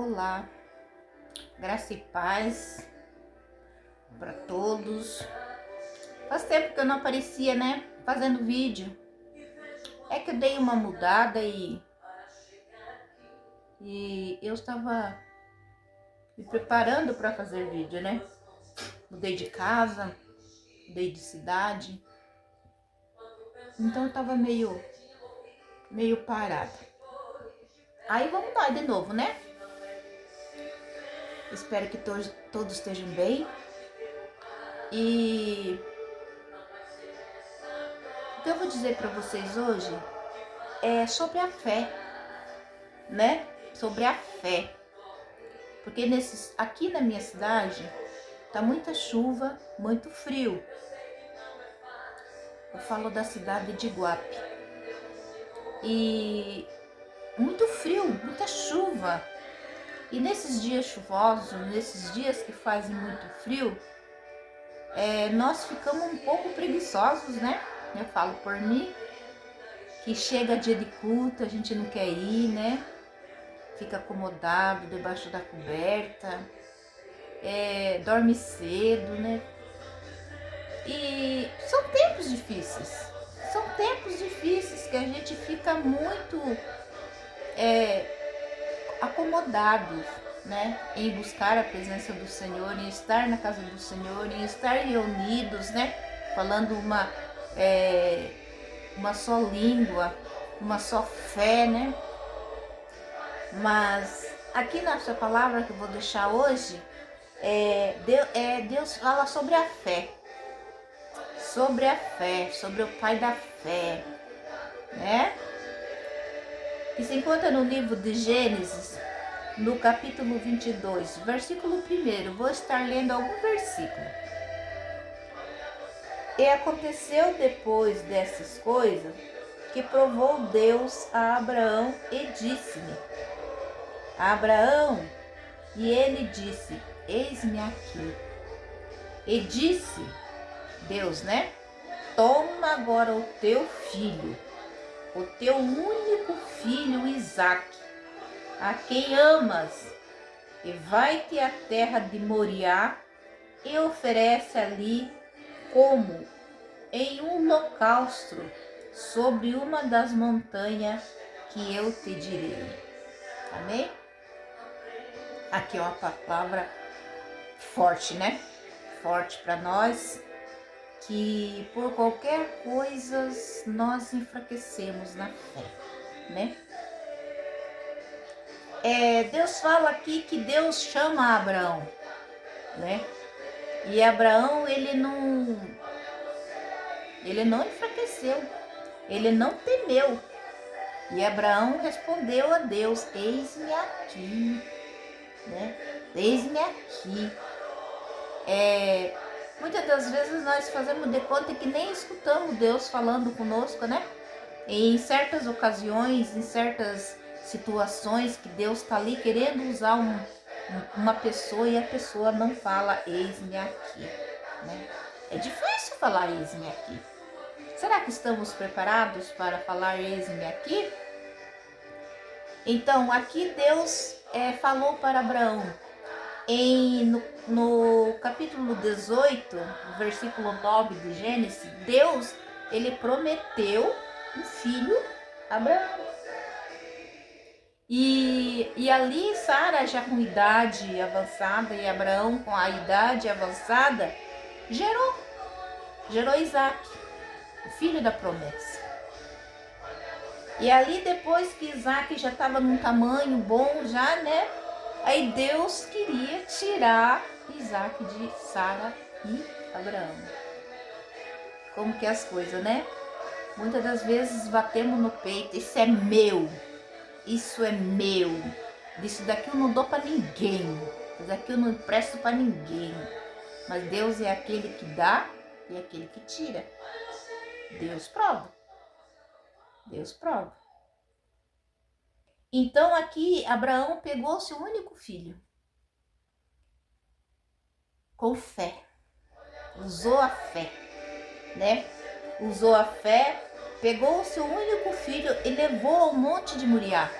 Olá, graça e paz para todos. Faz tempo que eu não aparecia, né? Fazendo vídeo. É que eu dei uma mudada e eu estava me preparando para fazer vídeo, né? Mudei de casa, mudei de cidade. Então eu tava meio parada. Aí vamos lá de novo, né? Espero que todos estejam bem. E o que eu vou dizer para vocês hoje é sobre a fé, né? Sobre a fé. Porque aqui na minha cidade tá muita chuva, muito frio. Eu falo da cidade de Iguape. E muito frio, muita chuva. E nesses dias chuvosos, nesses dias que fazem muito frio, nós ficamos um pouco preguiçosos, né? Eu falo por mim, que chega dia de culto, a gente não quer ir, né? Fica acomodado debaixo da coberta, dorme cedo, né? E são tempos difíceis. São tempos difíceis que a gente fica muito acomodados, né? Em buscar a presença do Senhor, em estar na casa do Senhor, em estar reunidos, né? Falando uma só língua, uma só fé, né? Mas aqui na sua palavra que eu vou deixar hoje, Deus fala sobre a fé. Sobre a fé, sobre o Pai da fé, né? E se encontra no livro de Gênesis, no capítulo 22, versículo 1. Vou estar lendo algum versículo. E aconteceu depois dessas coisas que provou Deus a Abraão e disse-lhe: Abraão, e ele disse: Eis-me aqui. E disse Deus, né? Toma agora o teu filho, o teu único filho Isaque, a quem amas, e vai-te à terra de Moriá e oferece ali como em um holocausto sobre uma das montanhas que eu te direi. Amém? Aqui é uma palavra forte, né? Forte para nós, que por qualquer coisa nós enfraquecemos na fé, né? Deus fala aqui que Deus chama Abraão, né? E Abraão, ele não enfraqueceu, ele não temeu. E Abraão respondeu a Deus: eis-me aqui, né? Eis-me aqui. Muitas das vezes nós fazemos de conta que nem escutamos Deus falando conosco, né? E em certas ocasiões, em certas situações que Deus está ali querendo usar uma pessoa e a pessoa não fala eis-me aqui, né? É difícil falar eis-me aqui. Será que estamos preparados para falar eis-me aqui? Então, aqui Deus falou para Abraão, no capítulo 18, versículo 9 de Gênesis, Deus, ele prometeu um filho a Abraão. E ali Sara já com idade avançada e Abraão com a idade avançada, gerou Isaque, o filho da promessa. E ali depois que Isaque já estava num tamanho bom já, né? Aí Deus queria tirar Isaque de Sara e Abraão. Como que é as coisas, né? Muitas das vezes batemos no peito: isso é meu, isso é meu, isso daqui eu não dou para ninguém, isso daqui eu não empresto para ninguém. Mas Deus é aquele que dá e aquele que tira. Deus prova. Deus prova. Então aqui Abraão pegou seu único filho com fé, usou a fé, né? Usou a fé, pegou o seu único filho e levou ao monte de Moriá.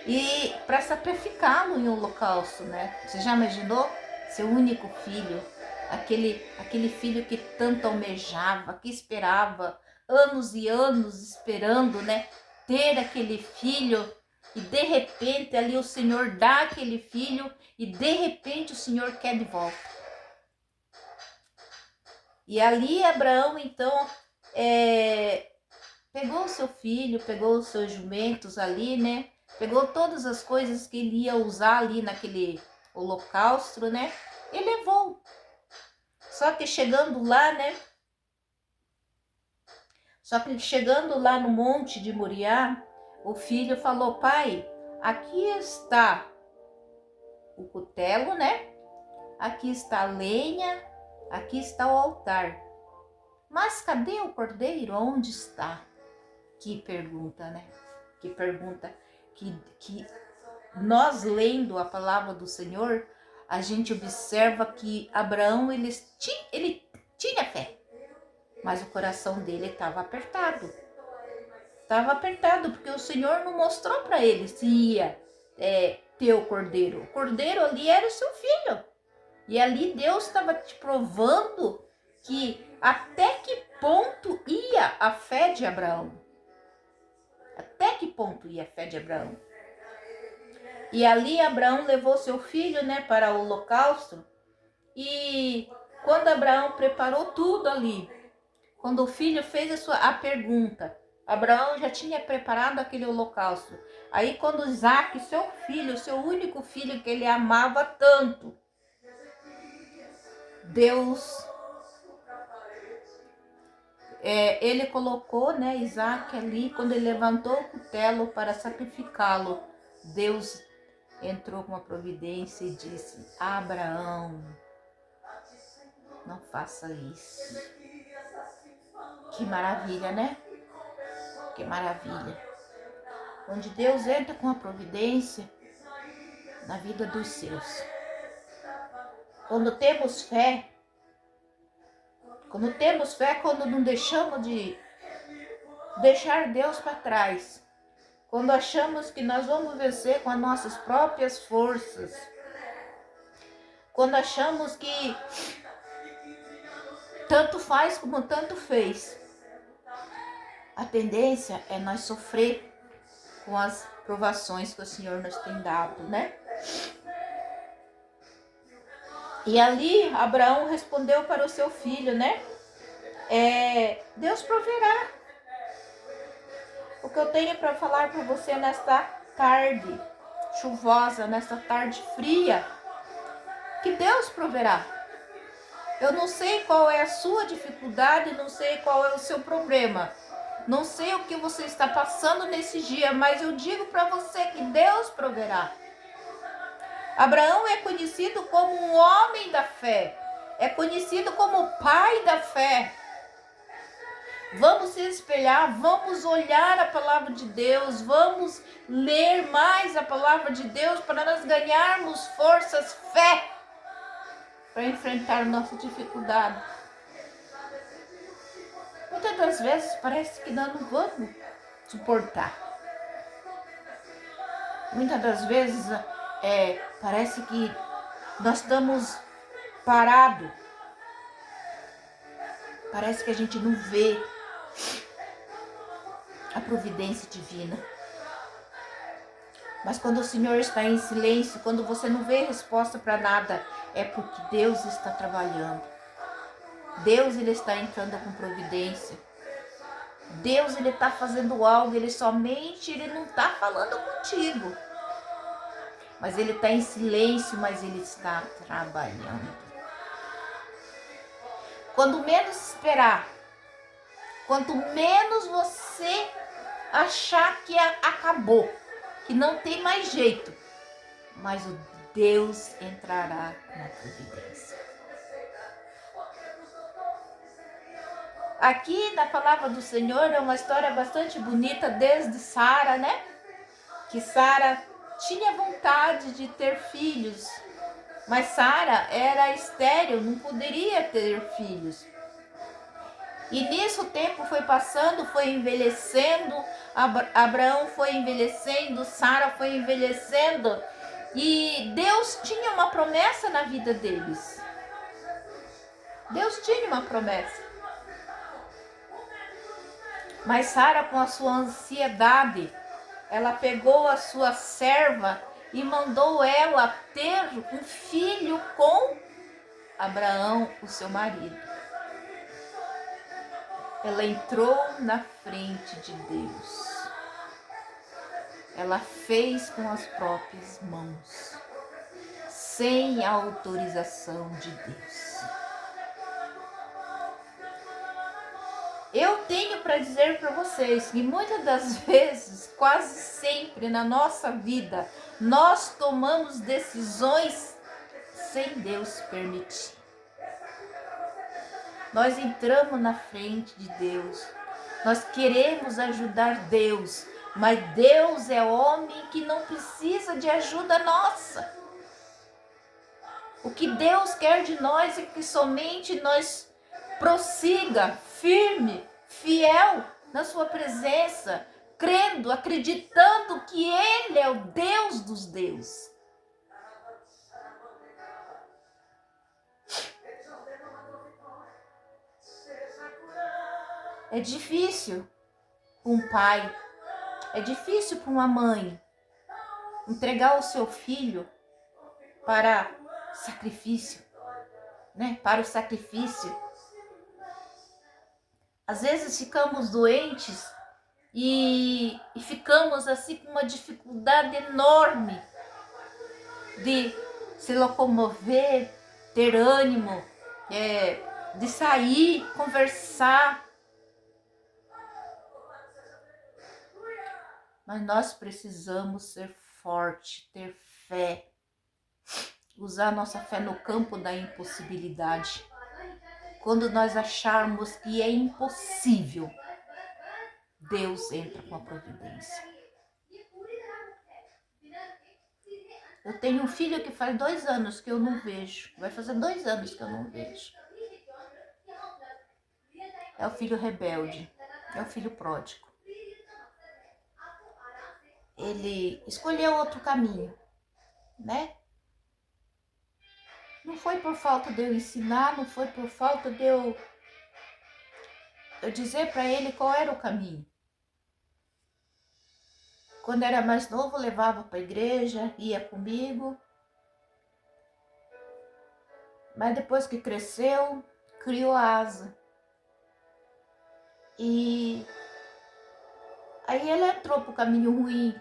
e para sacrificá-lo em holocausto, né? Você já imaginou seu único filho, aquele filho que tanto almejava, que esperava anos e anos esperando, né? Ter aquele filho, e de repente ali o Senhor dá aquele filho e de repente o Senhor quer de volta. E ali Abraão então pegou o seu filho, pegou os seus jumentos ali, né? Pegou todas as coisas que ele ia usar ali naquele holocausto, né? E levou. Só que chegando lá, né? Só que chegando lá no monte de Moriá, o filho falou: pai, aqui está o cutelo, né? Aqui está a lenha, aqui está o altar. Mas cadê o cordeiro? Onde está? Que pergunta, né? Que pergunta que nós lendo a palavra do Senhor, a gente observa que Abraão ele tinha fé, mas o coração dele estava apertado. Estava apertado porque o Senhor não mostrou para ele se ia ter o cordeiro. O cordeiro ali era o seu filho. E ali Deus estava te provando que até que ponto ia a fé de Abraão. Até que ponto ia a fé de Abraão. E ali Abraão levou seu filho, né, para o holocausto. E quando Abraão preparou tudo ali, quando o filho fez a pergunta, Abraão já tinha preparado aquele holocausto. Aí quando Isaac, seu filho, seu único filho que ele amava tanto, Deus, ele colocou, né, Isaac ali, quando ele levantou o cutelo para sacrificá-lo, Deus entrou com uma providência e disse: Abraão, não faça isso. Que maravilha, né? Que maravilha. Onde Deus entra com a providência na vida dos seus. Quando temos fé, quando não deixamos de deixar Deus para trás, quando achamos que nós vamos vencer com as nossas próprias forças, quando achamos que tanto faz como tanto fez, a tendência é nós sofrer com as provações que o Senhor nos tem dado, né? E ali Abraão respondeu para o seu filho, né? Deus proverá. O que eu tenho para falar para você nesta tarde chuvosa, nesta tarde fria, que Deus proverá. Eu não sei qual é a sua dificuldade, não sei qual é o seu problema, não sei o que você está passando nesse dia, mas eu digo para você que Deus proverá. Abraão é conhecido como um homem da fé, é conhecido como o pai da fé. Vamos se espelhar, vamos olhar a palavra de Deus, vamos ler mais a palavra de Deus para nós ganharmos forças, fé, para enfrentar nossa dificuldade. Muitas das vezes parece que nós não vamos suportar. Muitas das vezes parece que nós estamos parados. Parece que a gente não vê a providência divina. Mas quando o Senhor está em silêncio, quando você não vê resposta para nada, é porque Deus está trabalhando. Deus, ele está entrando com providência. Deus, ele está fazendo algo, ele não está falando contigo. Mas ele está em silêncio, mas ele está trabalhando. Quando menos esperar, quanto menos você achar que acabou, que não tem mais jeito, mas o Deus entrará na providência. Aqui na palavra do Senhor é uma história bastante bonita desde Sara, né? Que Sara tinha vontade de ter filhos, mas Sara era estéril, não poderia ter filhos. E nisso o tempo foi passando, foi envelhecendo, Abraão foi envelhecendo, Sara foi envelhecendo, e Deus tinha uma promessa na vida deles. Deus tinha uma promessa. Mas Sara, com a sua ansiedade, ela pegou a sua serva e mandou ela ter um filho com Abraão, o seu marido. Ela entrou na frente de Deus. Ela fez com as próprias mãos, sem a autorização de Deus. Eu tenho para dizer para vocês que muitas das vezes, quase sempre na nossa vida, nós tomamos decisões sem Deus permitir. Nós entramos na frente de Deus, nós queremos ajudar Deus, mas Deus é homem que não precisa de ajuda nossa. O que Deus quer de nós é que somente nós prossiga firme, fiel na sua presença, crendo, acreditando que Ele é o Deus dos deuses. É difícil para um pai, é difícil para uma mãe entregar o seu filho para sacrifício, né? Para o sacrifício. Às vezes ficamos doentes e ficamos assim com uma dificuldade enorme de se locomover, ter ânimo, de sair, conversar. Mas nós precisamos ser forte, ter fé, usar nossa fé no campo da impossibilidade. Quando nós acharmos que é impossível, Deus entra com a providência. Eu tenho um filho que faz 2 anos que eu não vejo. Vai fazer 2 anos que eu não vejo. É o filho rebelde, é o filho pródigo. Ele escolheu outro caminho, né? Não foi por falta de eu ensinar, não foi por falta de eu dizer para ele qual era o caminho. Quando era mais novo, levava para a igreja, ia comigo. Mas depois que cresceu, criou asa. E aí ele entrou para o caminho ruim.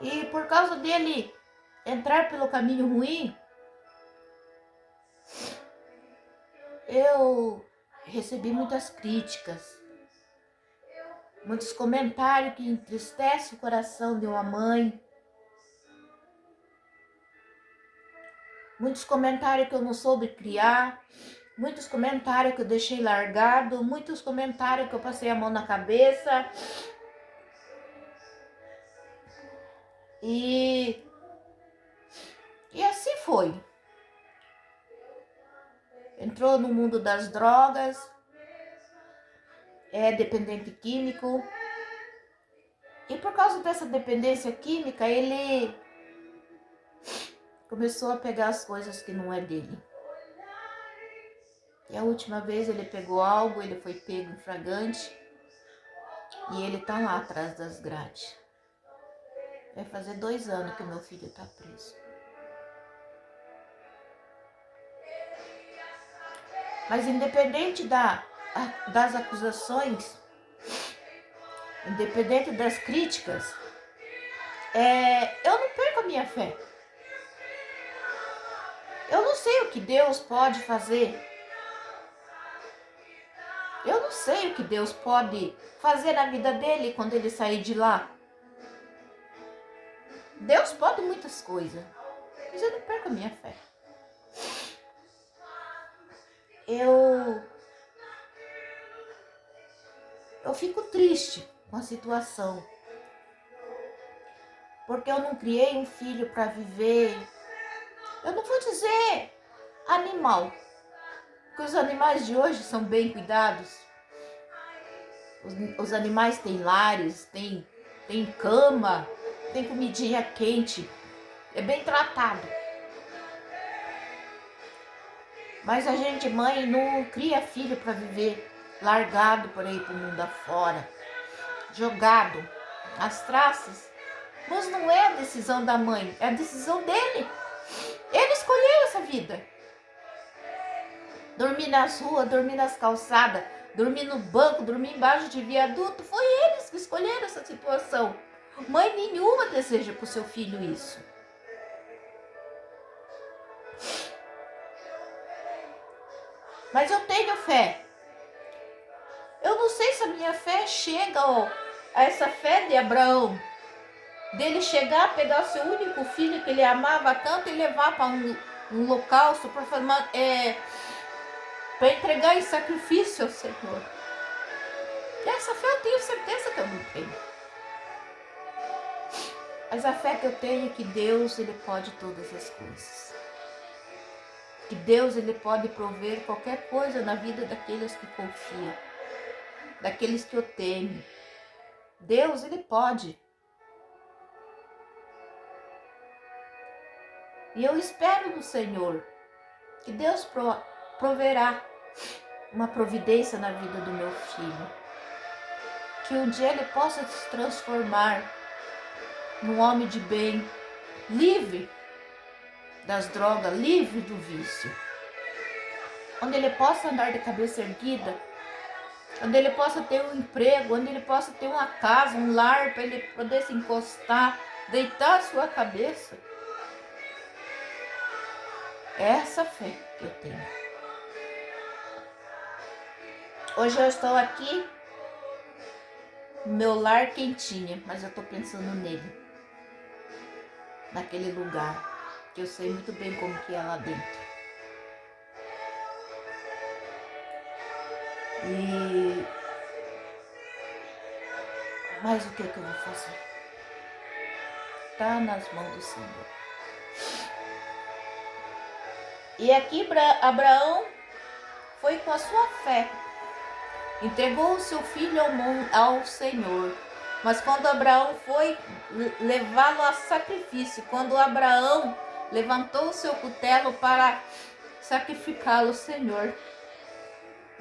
E por causa dele entrar pelo caminho ruim, eu recebi muitas críticas, muitos comentários que entristecem o coração de uma mãe, muitos comentários que eu não soube criar, muitos comentários que eu deixei largado, muitos comentários que eu passei a mão na cabeça. E assim foi. Entrou no mundo das drogas, é dependente químico. E por causa dessa dependência química, ele começou a pegar as coisas que não é dele. E a última vez ele pegou algo, ele foi pego em flagrante e ele tá lá atrás das grades. Vai fazer 2 anos que o meu filho tá preso. Mas independente das acusações, independente das críticas, eu não perco a minha fé. Eu não sei o que Deus pode fazer. Eu não sei o que Deus pode fazer na vida dele quando ele sair de lá. Deus pode muitas coisas, mas eu não perco a minha fé. Eu fico triste com a situação, porque eu não criei um filho para viver. Eu não vou dizer animal. Porque os animais de hoje são bem cuidados. Os animais têm lares, têm cama, tem comidinha quente. É bem tratado. Mas a gente, mãe, não cria filho para viver largado por aí pro mundo afora, jogado às traças. Mas não é a decisão da mãe, é a decisão dele. Ele escolheu essa vida. Dormir nas ruas, dormir nas calçadas, dormir no banco, dormir embaixo de viaduto, foi eles que escolheram essa situação. Mãe nenhuma deseja para o seu filho isso. Mas eu tenho fé. Eu não sei se a minha fé chega a essa fé de Abraão, dele chegar, pegar o seu único filho que ele amava tanto e levar para um holocausto para entregar em sacrifício ao Senhor. E essa fé eu tenho certeza que eu não tenho. Mas a fé que eu tenho é que Deus, Ele pode todas as coisas. Que Deus, Ele pode prover qualquer coisa na vida daqueles que confiam, daqueles que o temem. Deus, Ele pode. E eu espero no Senhor que Deus proverá uma providência na vida do meu filho. Que um dia ele possa se transformar num homem de bem, livre das drogas, livre do vício. Onde ele possa andar de cabeça erguida, onde ele possa ter um emprego, onde ele possa ter uma casa, um lar para ele poder se encostar, deitar a sua cabeça. É essa fé que eu tenho. Hoje eu estou aqui no meu lar quentinha, mas eu estou pensando nele, naquele lugar, que eu sei muito bem como que é lá dentro. Mas o que eu vou fazer? Está nas mãos do Senhor. E aqui Abraão foi com a sua fé, entregou o seu filho ao Senhor. Mas quando Abraão foi levá-lo a sacrifício, quando Abraão levantou o seu cutelo para sacrificá-lo, o Senhor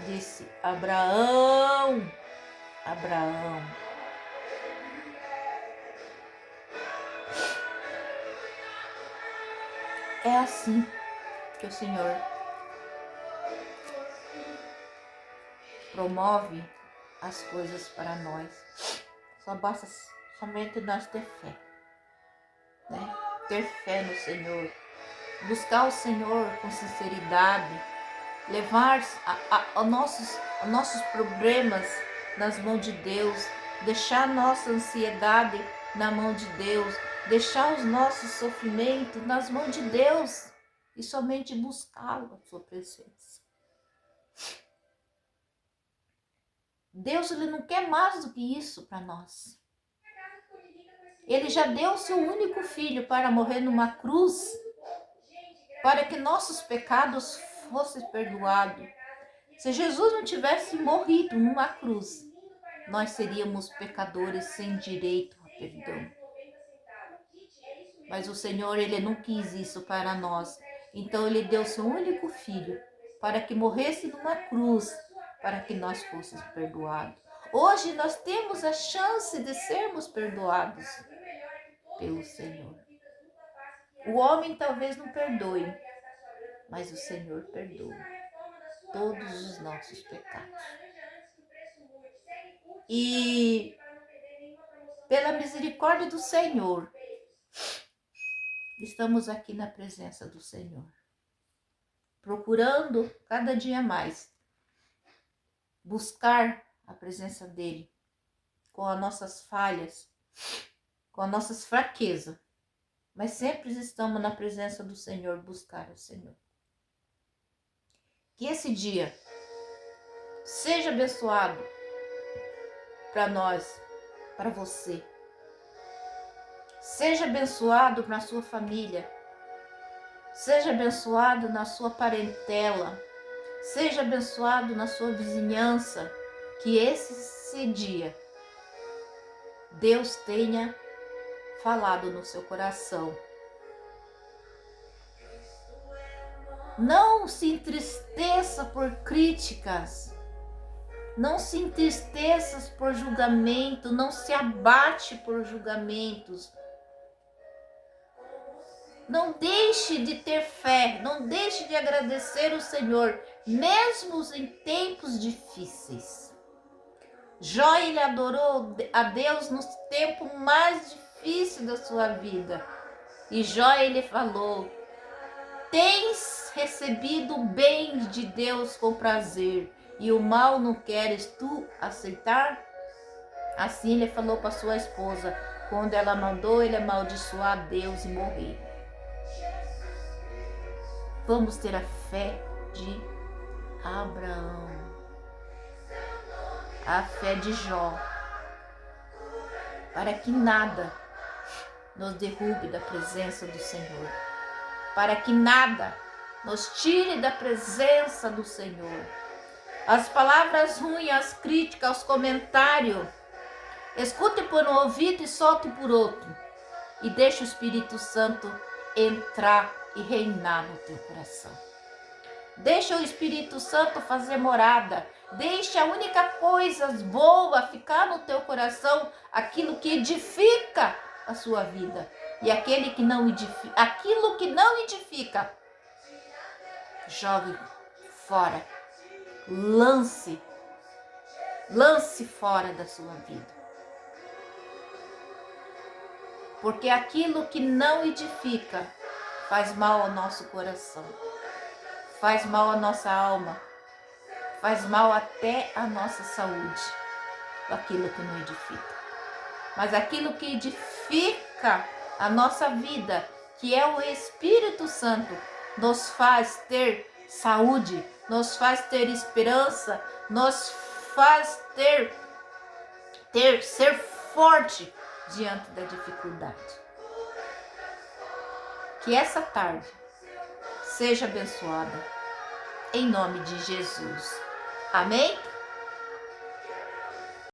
disse: Abraão, Abraão. É assim que o Senhor promove as coisas para nós. Só basta somente nós ter fé, né? Ter fé no Senhor, buscar o Senhor com sinceridade, levar os nossos problemas nas mãos de Deus, deixar a nossa ansiedade na mão de Deus, deixar os nossos sofrimentos nas mãos de Deus e somente buscá-lo, a sua presença. Deus, Ele não quer mais do que isso para nós. Ele já deu o seu único filho para morrer numa cruz, para que nossos pecados fossem perdoados. Se Jesus não tivesse morrido numa cruz, nós seríamos pecadores sem direito a perdão. Mas o Senhor, Ele não quis isso para nós. Então Ele deu seu único filho para que morresse numa cruz, para que nós fôssemos perdoados. Hoje nós temos a chance de sermos perdoados pelo Senhor. O homem talvez não perdoe, mas o Senhor perdoa todos os nossos pecados. E pela misericórdia do Senhor, estamos aqui na presença do Senhor, procurando cada dia mais buscar a presença dele com as nossas falhas, com as nossas fraquezas, mas sempre estamos na presença do Senhor, buscar o Senhor. Que esse dia seja abençoado para nós, para você. Seja abençoado para a sua família. Seja abençoado na sua parentela. Seja abençoado na sua vizinhança. Que esse dia Deus tenha falado no seu coração. Não se entristeça por críticas. Não se entristeça por julgamento. Não se abate por julgamentos. Não deixe de ter fé. Não deixe de agradecer o Senhor, mesmo em tempos difíceis. Jó, ele adorou a Deus no tempo mais difícil da sua vida. E Jó, ele falou: tens recebido o bem de Deus com prazer, e o mal não queres tu aceitar? Assim ele falou para sua esposa, quando ela mandou ele amaldiçoar Deus e morrer. Vamos ter a fé de Abraão, a fé de Jó, para que nada nos derrube da presença do Senhor, para que nada nos tire da presença do Senhor. As palavras ruins, as críticas, os comentários, escute por um ouvido e solte por outro, e deixe o Espírito Santo entrar e reinar no teu coração. Deixa o Espírito Santo fazer morada. Deixa a única coisa boa ficar no teu coração, aquilo que edifica a sua vida. E aquilo que não edifica, jogue fora. Lance fora da sua vida. Porque aquilo que não edifica faz mal ao nosso coração, faz mal à nossa alma, faz mal até à nossa saúde, aquilo que não edifica. Mas aquilo que edifica a nossa vida, que é o Espírito Santo, nos faz ter saúde, nos faz ter esperança, nos faz ser forte diante da dificuldade. Que essa tarde seja abençoada em nome de Jesus. Amém?